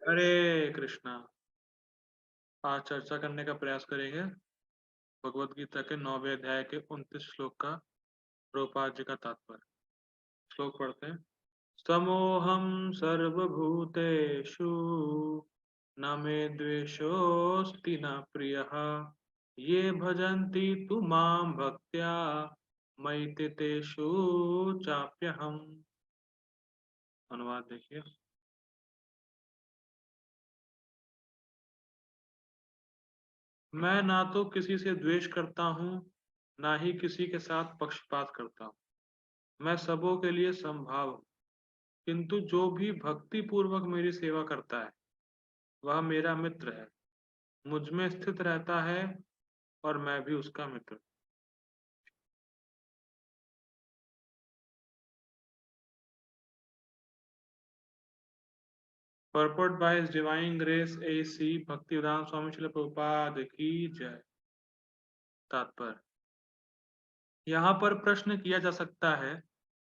हरे कृष्णा। आज चर्चा करने का प्रयास करेंगे भगवत गीता के 9वें अध्याय के 29 श्लोक का प्रभुपाद जी का तात्पर्य। श्लोक पढ़ते हैं। समोहम सर्वभूतेषु न मे द्वेषोऽस्ति न प्रियः ये भजन्ति तु मां भक्त्या मयि ते तेषु चाप्यहम्। अनुवाद देखिए। मैं ना तो किसी से द्वेष करता हूँ, ना ही किसी के साथ पक्षपात करता हूँ। मैं सबों के लिए समभाव हूँ, किंतु जो भी भक्ति पूर्वक मेरी सेवा करता है वह मेरा मित्र है, मुझ में स्थित रहता है और मैं भी उसका मित्र। Purport by His Divine Grace A.C. Bhaktivedanta स्वामी श्रील प्रभुपाद की जय। तात्पर्य। यहाँ पर प्रश्न किया जा सकता है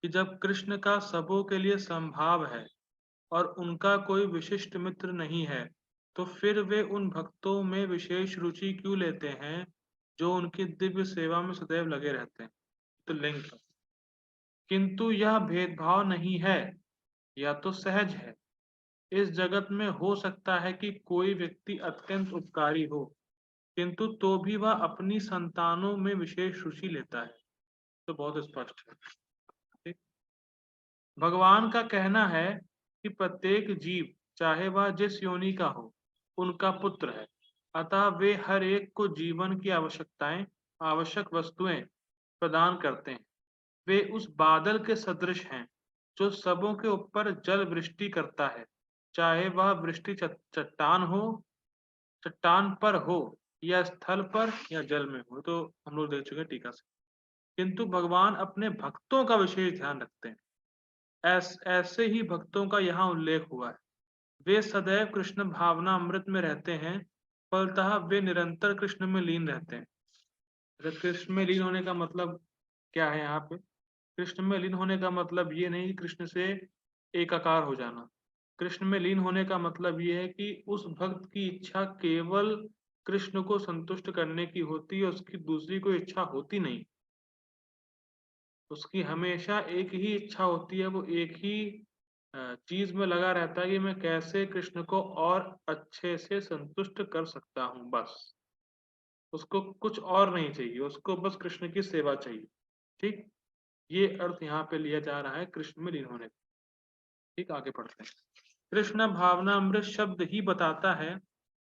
कि जब कृष्ण का सबों के लिए समभाव है और उनका कोई विशिष्ट मित्र नहीं है, तो फिर वे उन भक्तों में विशेष रुचि क्यों लेते हैं जो उनकी दिव्य सेवा में सदैव लगे रहते हैं। तो लिंग। किंतु यह भेदभाव नहीं है, यह तो सहज है। इस जगत में हो सकता है कि कोई व्यक्ति अत्यंत उपकारी हो, किंतु तो भी वह अपनी संतानों में विशेष रुचि लेता है। तो बहुत स्पष्ट है। ठीक? भगवान का कहना है कि प्रत्येक जीव, चाहे वह जिस योनि का हो, उनका पुत्र है। अतः वे हर एक को जीवन की आवश्यक वस्तुएं प्रदान करते हैं। वे उस बादल के सदृश हैं जो सबों के ऊपर जल वृष्टि करता है, चाहे वह वृष्टि चट्टान पर हो या स्थल पर या जल में हो। तो हम लोग देख चुके हैं टीका से। किंतु भगवान अपने भक्तों का विशेष ध्यान रखते हैं। ऐसे ही भक्तों का यहाँ उल्लेख हुआ है। वे सदैव कृष्ण भावना अमृत में रहते हैं, फलतः वे निरंतर कृष्ण में लीन रहते हैं। कृष्ण में लीन होने का मतलब क्या है यहाँ पे? कृष्ण में लीन होने का मतलब ये नहीं कि कृष्ण से एकाकार हो जाना। कृष्ण में लीन होने का मतलब ये है कि उस भक्त की इच्छा केवल कृष्ण को संतुष्ट करने की होती है, उसकी दूसरी कोई इच्छा होती नहीं। उसकी हमेशा एक ही इच्छा होती है, वो एक ही चीज में लगा रहता है कि मैं कैसे कृष्ण को और अच्छे से संतुष्ट कर सकता हूँ। बस उसको कुछ और नहीं चाहिए, उसको बस कृष्ण की सेवा चाहिए। ठीक, ये अर्थ यहाँ पे लिया जा रहा है कृष्ण में लीन होने का। ठीक, आगे पढ़ते हैं। कृष्ण भावना अमृत शब्द ही बताता है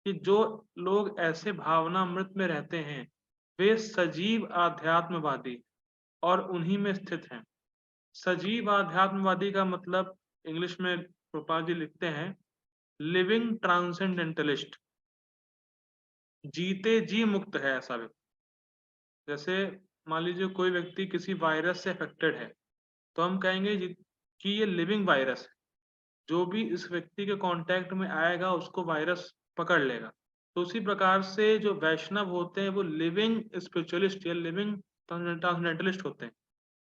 कि जो लोग ऐसे भावना अमृत में रहते हैं वे सजीव आध्यात्मवादी और उन्हीं में स्थित हैं। सजीव आध्यात्मवादी का मतलब इंग्लिश में प्रभुपाद जी लिखते हैं लिविंग ट्रांसेंडेंटलिस्ट। जीते जी मुक्त है ऐसा व्यक्ति। जैसे मान लीजिए कोई व्यक्ति किसी वायरस से अफेक्टेड है, तो हम कहेंगे कि ये लिविंग वायरस है, जो भी इस व्यक्ति के कांटेक्ट में आएगा उसको वायरस पकड़ लेगा। तो उसी प्रकार से जो वैष्णव होते हैं वो लिविंग स्पिरिचुअलिस्ट या लिविंग ट्रांसेंडेंटलिस्ट होते हैं।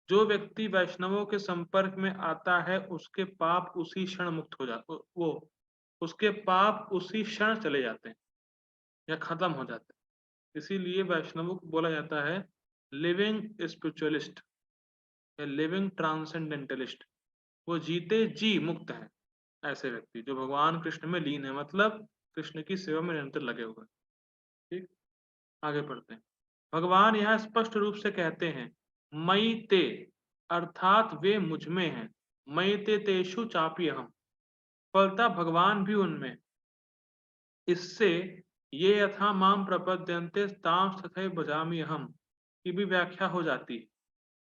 जो व्यक्ति वैष्णवों के संपर्क में आता है उसके पाप उसी क्षण मुक्त हो जाते, वो उसके पाप उसी क्षण चले जाते हैं या खत्म हो जाते हैं। इसीलिए वैष्णवों को बोला जाता है लिविंग स्पिरिचुअलिस्ट या लिविंग ट्रांसेंडेंटलिस्ट। वो जीते जी मुक्त है ऐसे व्यक्ति जो भगवान कृष्ण में लीन है, मतलब कृष्ण की सेवा में निरंतर लगे हुए। ठीक, आगे पढ़ते हैं। भगवान यहाँ स्पष्ट रूप से कहते हैं मई ते, अर्थात वे मुझ में हैं। मई ते तेषु चापी हम, फलता भगवान भी उनमें। इससे ये यथा माम प्रपद्यन्ते तां तथैव भजामि हम की भी व्याख्या हो जाती है।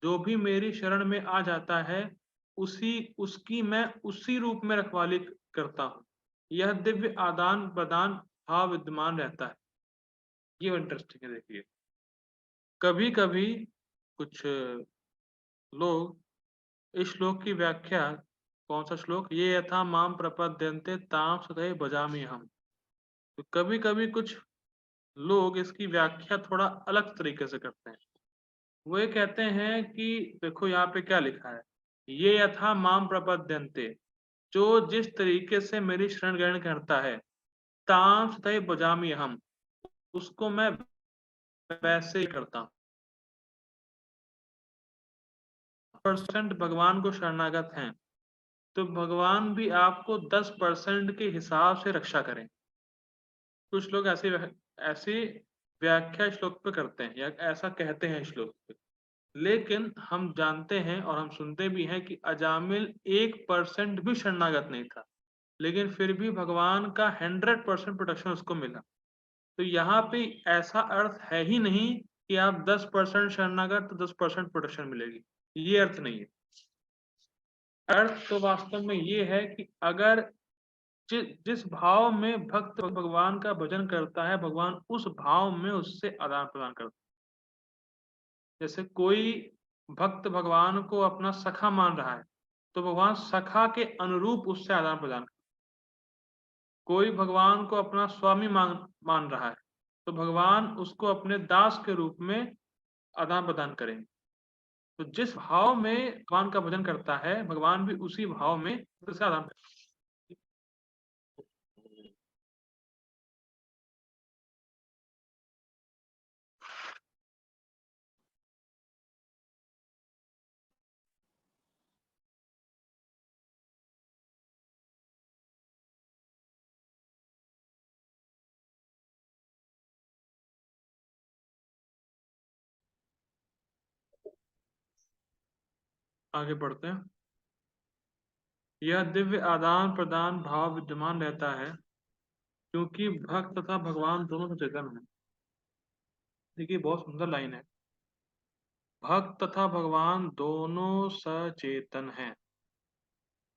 जो भी मेरी शरण में आ जाता है उसी उसकी मैं उसी रूप में रखवाली करता हूँ। यह दिव्य आदान प्रदान भाव विद्यमान रहता है। ये इंटरेस्टिंग है, देखिए। कभी कभी कुछ लोग इस श्लोक की व्याख्या, कौन सा श्लोक, ये यथा माम प्रपद्यन्ते ताम सदैव भजामि हम, तो कभी कभी कुछ लोग इसकी व्याख्या थोड़ा अलग तरीके से करते हैं। वो ये कहते हैं कि देखो यहाँ पे क्या लिखा है, ये यथा माम प्रपद्यन्ते, जो जिस तरीके से मेरी शरण ग्रहण करता है, ताम तय बजामी हम, उसको मैं वैसे ही करता हूँ। परसेंट भगवान को शरणागत हैं, तो भगवान भी आपको 10% के हिसाब से रक्षा करें। कुछ लोग ऐसी व्याख्या श्लोक पे करते हैं या ऐसा कहते हैं श्लोक पे, लेकिन हम जानते हैं और हम सुनते भी हैं कि अजामिल 1% भी शरणागत नहीं था, लेकिन फिर भी भगवान का 100% प्रोटेक्शन उसको मिला। तो यहाँ पे ऐसा अर्थ है ही नहीं कि आप 10% शरणागत तो 10% प्रोटेक्शन मिलेगी, ये अर्थ नहीं है। अर्थ तो वास्तव में ये है कि अगर जिस भाव में भक्त भगवान का भजन करता है, भगवान उस भाव में उससे आदान प्रदान करता है। जैसे कोई भक्त भगवान को अपना सखा मान रहा है, तो भगवान सखा के अनुरूप उससे आदान प्रदान करते हैं। कोई भगवान को अपना स्वामी मान रहा है, तो भगवान उसको अपने दास के रूप में आदान प्रदान करेंगे। तो जिस भाव में भगवान का भजन करता है, भगवान भी उसी भाव में उससे आदान प्रदान आगे बढ़ते हैं। यह दिव्य आदान प्रदान भाव विद्यमान रहता है, क्योंकि भक्त तथा भगवान दोनों सचेतन हैं। देखिए बहुत सुंदर लाइन है, भक्त तथा भगवान दोनों सचेतन हैं।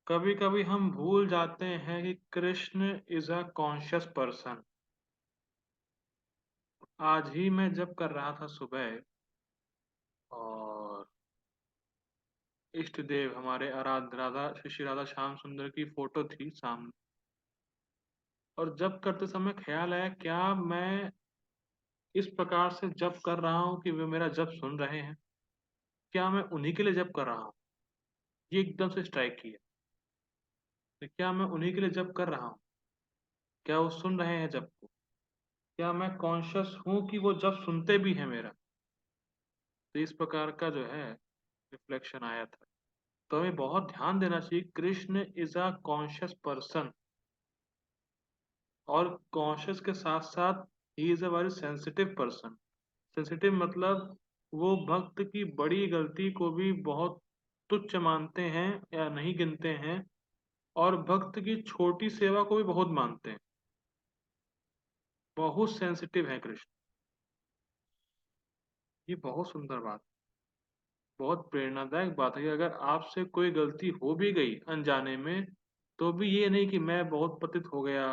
कभी कभी हम भूल जाते हैं कि Krishna is a conscious person. आज ही मैं जब कर रहा था सुबह, और इष्ट देव हमारे आराध्य राधा श्री राधा श्याम सुंदर की फोटो थी सामने, और जब करते समय ख्याल आया क्या मैं इस प्रकार से जप कर रहा हूँ कि वे मेरा जप सुन रहे हैं, क्या मैं उन्हीं के लिए जप कर रहा हूँ। ये एकदम से स्ट्राइक किया कि क्या मैं उन्हीं के लिए जप कर रहा हूँ, क्या वो सुन रहे हैं जप को, क्या मैं कॉन्शियस हूँ कि वो जप सुनते भी हैं मेरा। तो इस प्रकार का जो है रिफ्लेक्शन आया था। तो हमें बहुत ध्यान देना चाहिए, Krishna is a conscious person, और कॉन्शियस के साथ साथ he is a very sensitive person. Sensitive मतलब वो भक्त की बड़ी गलती को भी बहुत तुच्छ मानते हैं या नहीं गिनते हैं, और भक्त की छोटी सेवा को भी बहुत मानते हैं। बहुत सेंसिटिव है कृष्ण। ये बहुत सुंदर बात, बहुत प्रेरणादायक बात है कि अगर आपसे कोई गलती हो भी गई अनजाने में, तो भी ये नहीं कि मैं बहुत पतित हो गया,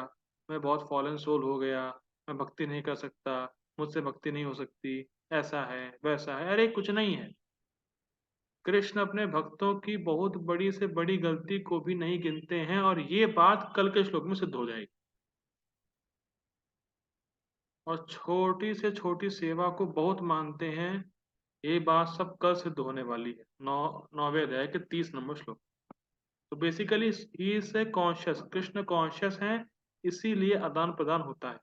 मैं बहुत फॉलन सोल हो गया, मैं भक्ति नहीं कर सकता, मुझसे भक्ति नहीं हो सकती, ऐसा है वैसा है। अरे कुछ नहीं है। कृष्ण अपने भक्तों की बहुत बड़ी से बड़ी गलती को भी नहीं गिनते हैं, और ये बात कल के श्लोक में सिद्ध हो जाएगी। और छोटी से छोटी सेवा को बहुत मानते हैं, ये बात सब कल सिद्ध होने वाली है। 9वें अध्याय के 30 नंबर श्लोक। तो बेसिकली ही से कॉन्शियस, कृष्ण कॉन्शियस हैं, इसीलिए आदान प्रदान होता है।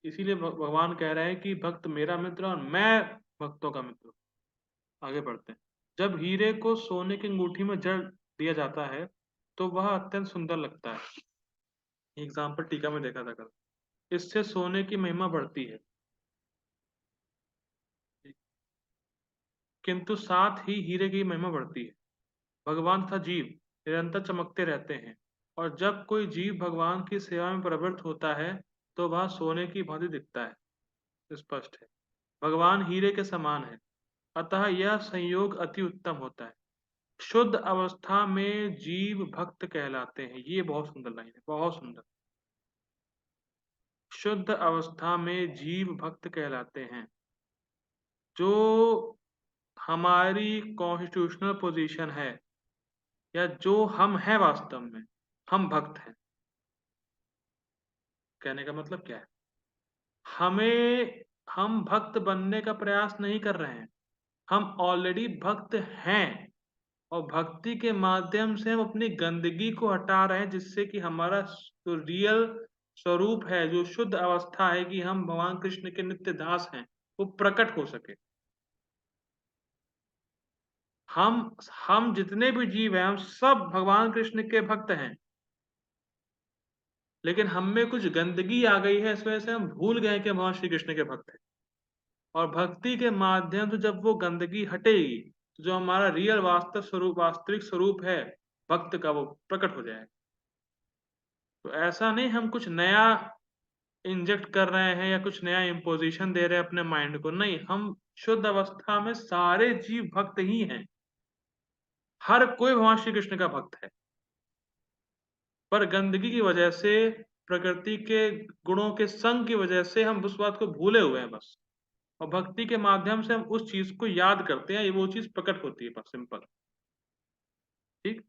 इसीलिए भगवान कह रहे हैं कि भक्त मेरा मित्र और मैं भक्तों का मित्र। आगे बढ़ते हैं। जब हीरे को सोने की अंगूठी में जड़ दिया जाता है, तो वह अत्यंत सुंदर लगता है। एग्जाम्पल टीका में देखा था कल। इससे सोने की महिमा बढ़ती है, किंतु साथ ही हीरे की महिमा बढ़ती है। भगवान तथा जीव निरंतर चमकते रहते हैं, और जब कोई जीव भगवान की सेवा में प्रवृत्त होता है, तो वह सोने की भांति दिखता है। स्पष्ट है, भगवान हीरे के समान है, अतः यह संयोग अति उत्तम होता है। शुद्ध अवस्था में जीव भक्त कहलाते हैं। ये बहुत सुंदर लाइन है, बहुत सुंदर। शुद्ध अवस्था में जीव भक्त कहलाते हैं। जो हमारी कॉन्स्टिट्यूशनल पोजीशन है, या जो हम हैं वास्तव में, हम भक्त हैं। कहने का मतलब क्या है, हमें हम भक्त बनने का प्रयास नहीं कर रहे हैं, हम ऑलरेडी भक्त हैं। और भक्ति के माध्यम से हम अपनी गंदगी को हटा रहे हैं, जिससे कि हमारा जो रियल स्वरूप है, जो शुद्ध अवस्था है कि हम भगवान कृष्ण के नित्य दास हैं, वो प्रकट हो सके। हम जितने भी जीव हैं, हम सब भगवान कृष्ण के भक्त हैं, लेकिन हम में कुछ गंदगी आ गई है, इस वजह से हम भूल गए कि हम भगवान श्री कृष्ण के भक्त हैं। और भक्ति के माध्यम से जब वो गंदगी हटेगी, तो जो हमारा रियल वास्तविक स्वरूप है भक्त का, वो प्रकट हो जाएगा। तो ऐसा नहीं हम कुछ नया इंजेक्ट कर रहे हैं या कुछ नया इम्पोजिशन दे रहे हैं अपने माइंड को, नहीं, हम शुद्ध अवस्था में सारे जीव भक्त ही हैं। हर कोई भगवान श्री कृष्ण का भक्त है, पर गंदगी की वजह से, प्रकृति के गुणों के संग की वजह से हम उस बात को भूले हुए हैं बस। और भक्ति के माध्यम से हम उस चीज को याद करते हैं, वो चीज प्रकट होती है, बस सिंपल। ठीक।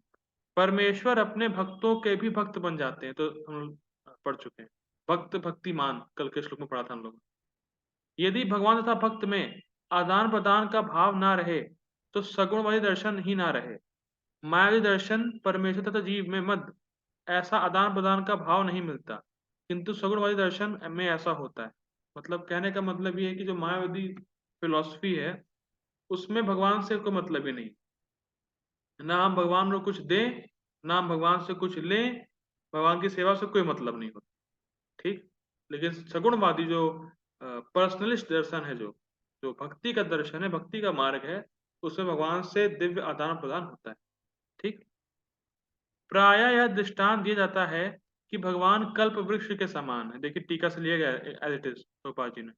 परमेश्वर अपने भक्तों के भी भक्त बन जाते हैं, तो हम पढ़ चुके हैं। भक्त भक्तिमान, कल के श्लोक में पढ़ा था हम लोग। यदि भगवान तथा भक्त में आदान प्रदान का भाव ना रहे, तो सगुणवादी दर्शन ही ना रहे। मायावी दर्शन परमेश्वर तथा जीव में मध्य ऐसा आदान प्रदान का भाव नहीं मिलता, किंतु सगुणवादी दर्शन में ऐसा होता है। मतलब कहने का मतलब ये है कि जो मायावादी फिलॉसफी है, उसमें भगवान से कोई मतलब ही नहीं। ना हम भगवान को कुछ दें, ना हम भगवान से कुछ लें, भगवान की सेवा से कोई मतलब नहीं होता। ठीक। लेकिन सगुणवादी जो पर्सनलिस्ट दर्शन है, जो जो भक्ति का दर्शन है, भक्ति का मार्ग है, उसमें भगवान से दिव्य आदान प्रदान होता है। ठीक। प्राय यह दृष्टांत दिया जाता है कि भगवान कल्प वृक्ष के समान है। देखिए टीका से लिया गया as it is Gopal ji ने।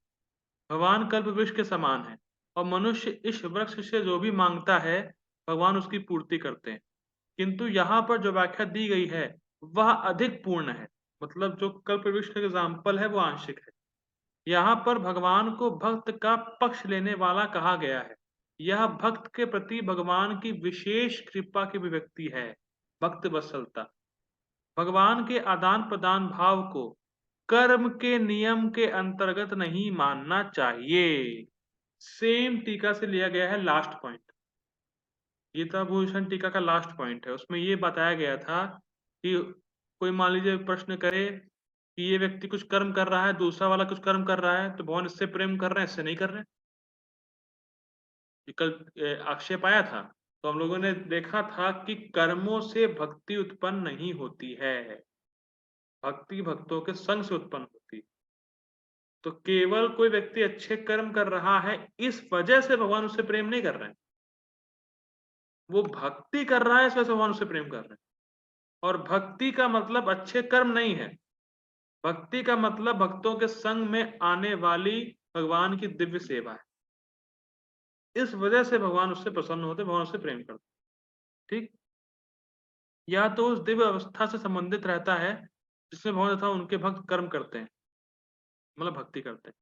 भगवान कल्प वृक्ष के समान है, और मनुष्य इस वृक्ष से जो भी मांगता है, भगवान उसकी पूर्ति करते हैं। किंतु यहाँ पर जो व्याख्या दी गई है, वह अधिक पूर्ण है। मतलब जो कल्प वृक्ष का एग्जाम्पल है, वो आंशिक है। यहाँ पर भगवान को भक्त का पक्ष लेने वाला कहा गया है। यह भक्त के प्रति भगवान की विशेष कृपा की अभिव्यक्ति है। भक्त वत्सलता, भगवान के आदान प्रदान भाव को कर्म के नियम के अंतर्गत नहीं मानना चाहिए। सेम टीका से लिया गया है लास्ट पॉइंट। गीता भूषण टीका का लास्ट पॉइंट है, उसमें ये बताया गया था कि कोई मान लीजिए प्रश्न करे कि ये व्यक्ति कुछ कर्म कर रहा है, दूसरा वाला कुछ कर्म कर रहा है, तो भगवान इससे प्रेम कर रहे हैं, इससे नहीं कर रहे हैं। ये कल आक्षेप आया था, तो हम लोगों ने देखा था कि कर्मों से भक्ति उत्पन्न नहीं होती है, भक्ति भक्तों के संग से उत्पन्न होती है। तो केवल कोई व्यक्ति अच्छे कर्म कर रहा है, इस वजह से भगवान उससे प्रेम नहीं कर रहे हैं। वो भक्ति कर रहा है, इस वजह से भगवान उससे प्रेम कर रहे हैं। और भक्ति का मतलब अच्छे कर्म नहीं है। भक्ति का मतलब भक्तों के संग में आने वाली भगवान की दिव्य सेवा है। इस वजह से भगवान उससे प्रसन्न होते, भगवान उससे प्रेम करते। ठीक। या तो उस दिव्य अवस्था से संबंधित रहता है जिसमें भगवान तथा उनके भक्त कर्म करते हैं, मतलब भक्ति करते हैं।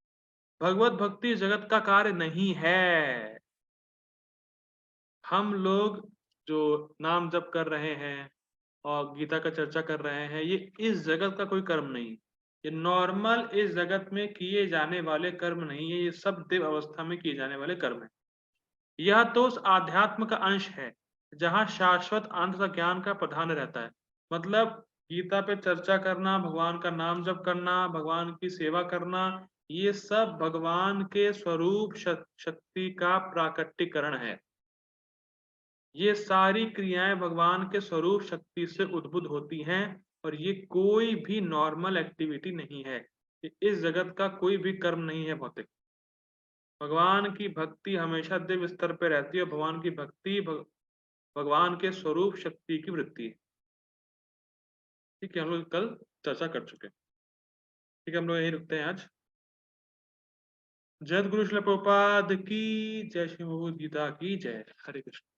भगवत भक्ति जगत का कार्य नहीं है। हम लोग जो नाम जप कर रहे हैं और गीता का चर्चा कर रहे हैं, ये इस जगत का कोई कर्म नहीं। ये नॉर्मल इस जगत में किए जाने वाले कर्म नहीं है, ये सब दिव्य अवस्था में किए जाने वाले कर्म है। यह तो उस आध्यात्म का अंश है जहाँ शाश्वत आनंद का ज्ञान का प्रधान रहता है। मतलब गीता पे चर्चा करना, भगवान का नाम जप करना, भगवान की सेवा करना, ये सब भगवान के स्वरूप शक्ति का प्राकट्यकरण है। ये सारी क्रियाएं भगवान के स्वरूप शक्ति से उद्भुत होती हैं, और ये कोई भी नॉर्मल एक्टिविटी नहीं है। इस जगत का कोई भी कर्म नहीं है भौतिक। भगवान की भक्ति हमेशा दिव्य स्तर पे रहती है, और भगवान की भक्ति भगवान के स्वरूप शक्ति की वृत्ति है। ठीक है, हम लोग कल चर्चा कर चुके हैं। ठीक है, हम लोग यही रुकते हैं आज। जय गुरु श्रील प्रभुपाद की जय, श्री भगवद गीता की जय। हरे कृष्ण।